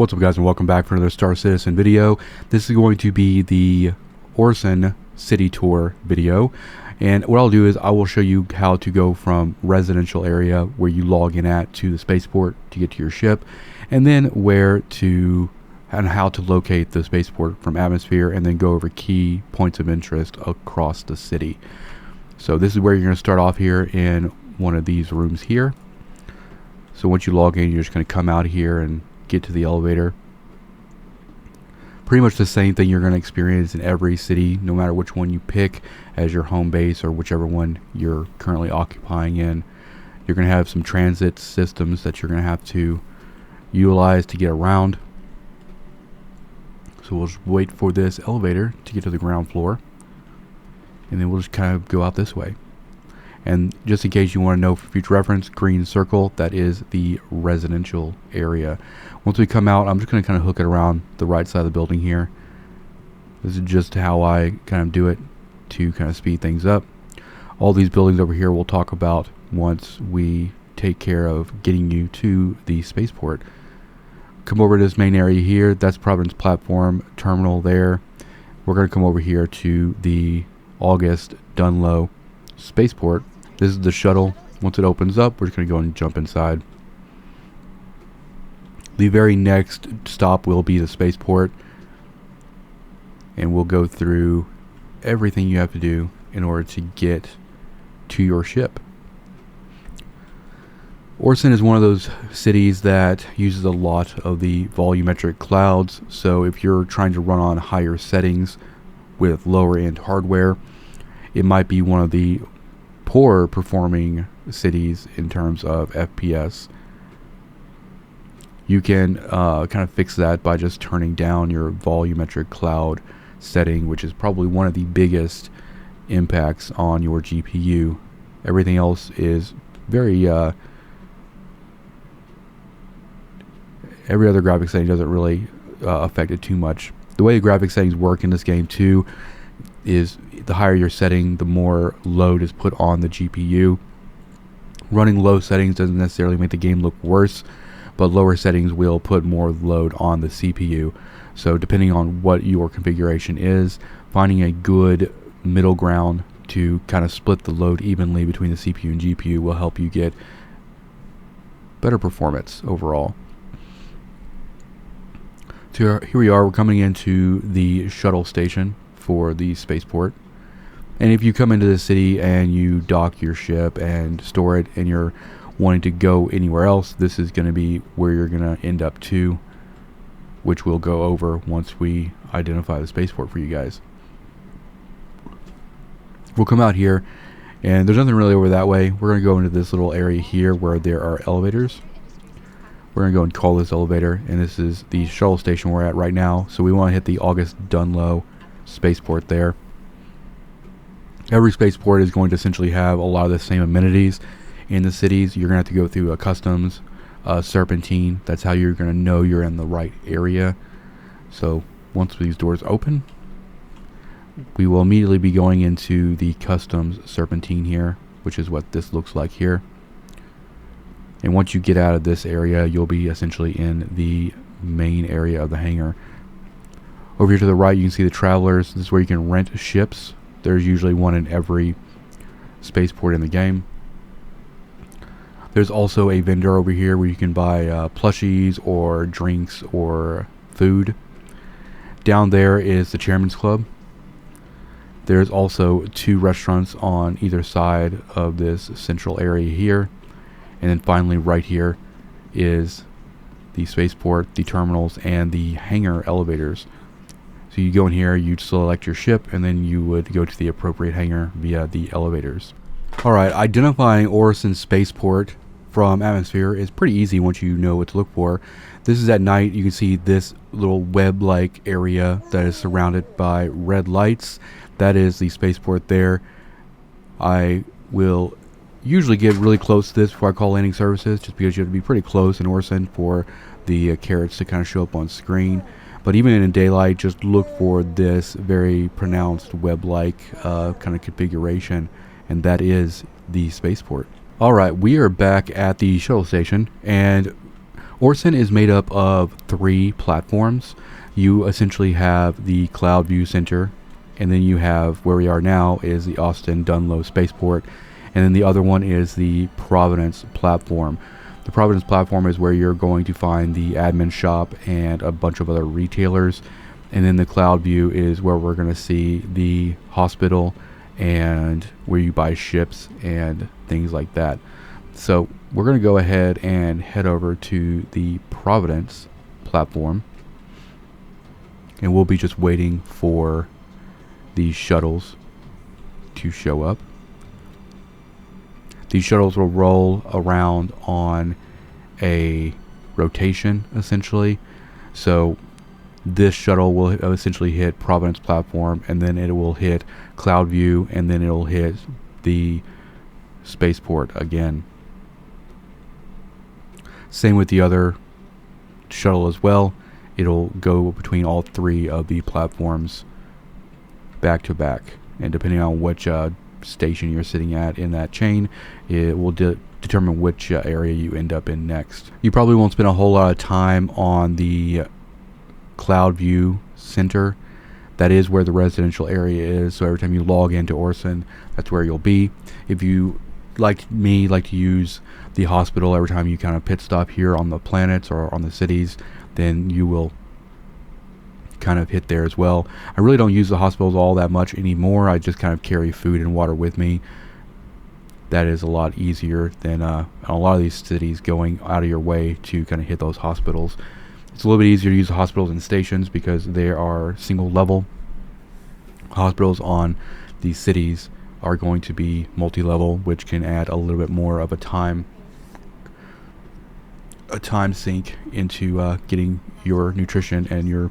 What's up, guys, and welcome back for another Star Citizen video. This is going to be the Orison city tour video, and what I'll do is I will show you how to go from residential area where you log in at to the spaceport to get to your ship, and then where to and how to locate the spaceport from atmosphere, and then go over key points of interest across the city. So this is where you're going to start off here in one of these rooms here. So once you log in, you're just going to come out here and get to the elevator. Pretty much the same thing you're going to experience in every city, no matter which one you pick as your home base or whichever one you're currently occupying in. You're going to have some transit systems that you're going to have to utilize to get around. So we'll just wait for this elevator to get to the ground floor, and then we'll just kind of go out this way. And just in case you want to know for future reference, green circle, that is the residential area. Once we come out, I'm just going to kind of hook it around the right side of the building here. This is just how I kind of do it to kind of speed things up. All these buildings over here we'll talk about once we take care of getting you to the spaceport. Come over to this main area here. That's Providence Platform Terminal there. We're going to come over here to the August Dunlow Spaceport. This is the shuttle. Once it opens up, we're just going to go and jump inside. The very next stop will be the spaceport, and we'll go through everything you have to do in order to get to your ship. Orison is one of those cities that uses a lot of the volumetric clouds, so if you're trying to run on higher settings with lower end hardware, it might be one of the poorer performing cities in terms of FPS. You can kind of fix that by just turning down your volumetric cloud setting, which is probably one of the biggest impacts on your GPU. Everything else is very every other graphics setting doesn't really affect it too much. The way the graphics settings work in this game too is the higher your setting, the more load is put on the GPU. Running low settings doesn't necessarily make the game look worse, but lower settings will put more load on the CPU. So depending on what your configuration is, finding a good middle ground to kind of split the load evenly between the CPU and GPU will help you get better performance overall. So here we are, we're coming into the shuttle station for the spaceport. And if you come into the city and you dock your ship and store it and you're wanting to go anywhere else, this is going to be where you're going to end up to, which we'll go over once we identify the spaceport for you guys. We'll come out here and there's nothing really over that way. We're going to go into this little area here where there are elevators. We're going to go and call this elevator, and this is the shuttle station we're at right now. So we want to hit the August Dunlow Spaceport there. Every spaceport is going to essentially have a lot of the same amenities in the cities. You're going to have to go through a customs serpentine. That's how you're going to know you're in the right area. So once these doors open, we will immediately be going into the customs serpentine here, which is what this looks like here. And once you get out of this area, you'll be essentially in the main area of the hangar. Over here to the right, you can see the travelers. This is where you can rent ships. There's usually one in every spaceport in the game. There's also a vendor over here where you can buy plushies or drinks or food. Down there is the Chairman's Club. There's also 2 restaurants on either side of this central area here. And then finally right here is the spaceport, the terminals, and the hangar elevators. So you go in here, you select your ship, and then you would go to the appropriate hangar via the elevators. Alright, identifying Orison Spaceport from atmosphere is pretty easy once you know what to look for. This is at night. You can see this little web-like area that is surrounded by red lights. That is the spaceport there. I will usually get really close to this before I call landing services, just because you have to be pretty close in Orison for the carrots to kind of show up on screen. But even in daylight, just look for this very pronounced web-like kind of configuration, and that is the spaceport. Alright, we are back at the shuttle station, and Orison is made up of 3 platforms. You essentially have the Cloud View Center, and then you have where we are now is the Austin Dunlow Spaceport, and then the other one is the Providence platform. The Providence platform is where you're going to find the admin shop and a bunch of other retailers, and then the Cloud View is where we're going to see the hospital and where you buy ships and things like that. So we're going to go ahead and head over to the Providence platform, and we'll be just waiting for these shuttles to show up. These shuttles will roll around on a rotation essentially. So this shuttle will essentially hit Providence platform, and then it will hit Cloud View, and then it'll hit the Spaceport again. Same with the other shuttle as well. It'll go between all 3 of the platforms back to back, and depending on which station you're sitting at in that chain, it will determine which area you end up in next. You probably won't spend a whole lot of time on the Cloud View Center. That is where the residential area is, so every time you log into Orison, that's where you'll be. If you, like me, like to use the hospital every time you kind of pit stop here on the planets or on the cities, then you will kind of hit there as well. I really don't use the hospitals all that much anymore. I just kind of carry food and water with me. That is a lot easier than a lot of these cities going out of your way to kind of hit those hospitals. It's a little bit easier to use the hospitals and stations because they are single level. Hospitals on these cities are going to be multi-level, which can add a little bit more of a time sink into getting your nutrition and your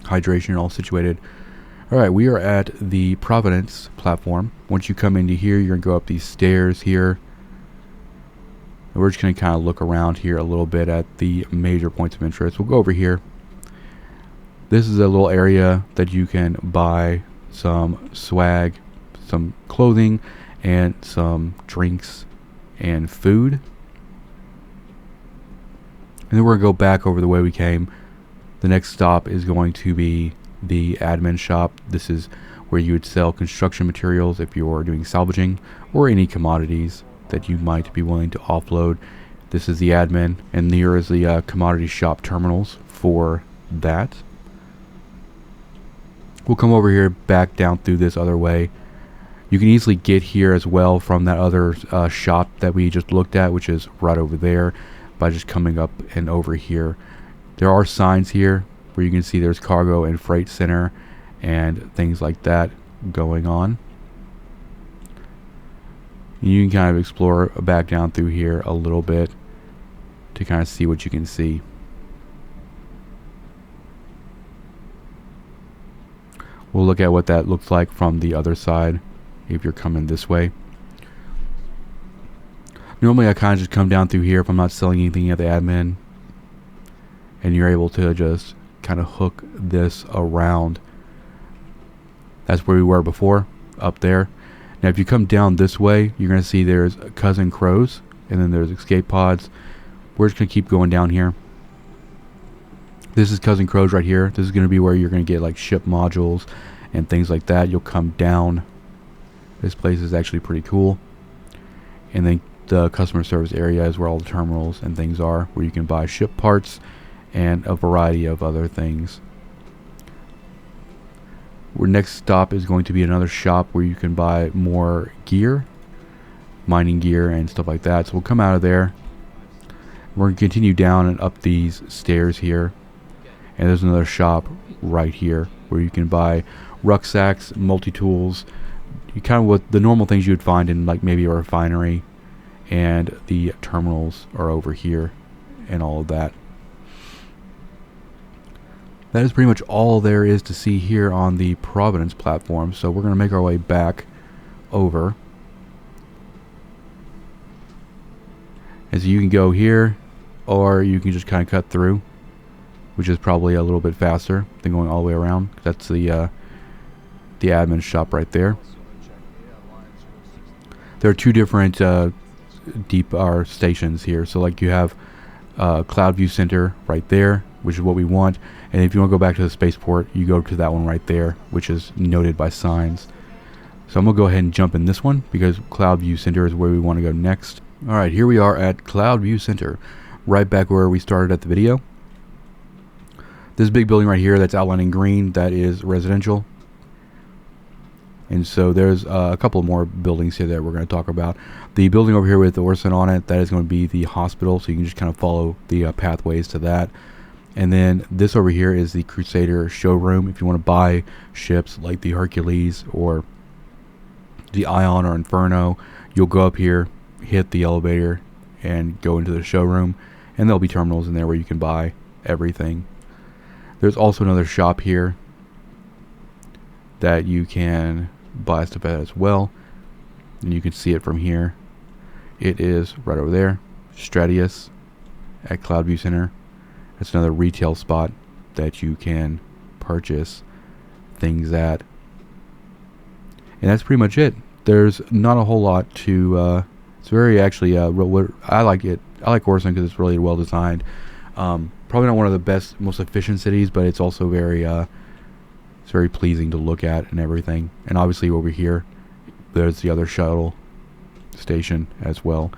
hydration all situated. Alright, we are at the Providence platform. Once you come into here, you're going to go up these stairs here. And we're just going to kind of look around here a little bit at the major points of interest. We'll go over here. This is a little area that you can buy some swag, some clothing, and some drinks and food. And then we're going to go back over the way we came. The next stop is going to be the admin shop. This is where you would sell construction materials if you're doing salvaging, or any commodities that you might be willing to offload. This is the admin, and here is the commodity shop terminals for that. We'll come over here back down through this other way. You can easily get here as well from that other shop that we just looked at, which is right over there, by just coming up and over here. There are signs here where you can see there's cargo and freight center and things like that going on. You can kind of explore back down through here a little bit to kind of see what you can see. We'll look at what that looks like from the other side if you're coming this way. Normally I kind of just come down through here if I'm not selling anything at the admin, and you're able to just kind of hook this around. That's where we were before, up there. Now if you come down this way, you're going to see there's Cousin Crows, and then there's escape pods. We're just going to keep going down here. This is Cousin Crows right here. This is going to be where you're going to get like ship modules and things like that. You'll come down. This place is actually pretty cool. And then the customer service area is where all the terminals and things are, where you can buy ship parts and a variety of other things. Our next stop is going to be another shop where you can buy more gear, mining gear and stuff like that. So we'll come out of there. We're going to continue down and up these stairs here. And there's another shop right here where you can buy rucksacks, multi-tools, you kind of what the normal things you would find in like maybe a refinery, and the terminals are over here and all of that. That is pretty much all there is to see here on the Providence platform, so we're going to make our way back over. And so you can go here, or you can just kind of cut through, which is probably a little bit faster than going all the way around. That's the admin shop right there. There are two different deep stations here. So like you have Cloud View Center right there, which is what we want. And if you want to go back to the spaceport, you go to that one right there, which is noted by signs. So I'm going to go ahead and jump in this one because Cloud View Center is where we want to go next. Alright, here we are at Cloud View Center, right back where we started at the video. This big building right here that's outlined in green, that is residential. And so there's a couple more buildings here that we're going to talk about. The building over here with the Orison on it, that is going to be the hospital, so you can just kind of follow the pathways to that. And then this over here is the Crusader showroom. If you want to buy ships like the Hercules or the Ion or Inferno, you'll go up here, hit the elevator, and go into the showroom. And there'll be terminals in there where you can buy everything. There's also another shop here that you can buy stuff at as well, and you can see it from here. It is right over there, Stratius at Cloud View Center. That's another retail spot that you can purchase things at, and that's pretty much it. There's not a whole lot to it's very actually I like it. I like Orison because it's really well designed. Probably not one of the best, most efficient cities, but it's also very it's very pleasing to look at and everything. And obviously over here, there's the other shuttle station as well.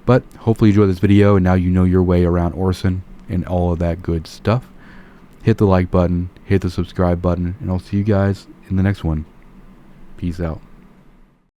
But hopefully you enjoyed this video, and now you know your way around Orison and all of that good stuff. Hit the like button, hit the subscribe button, and I'll see you guys in the next one. Peace out.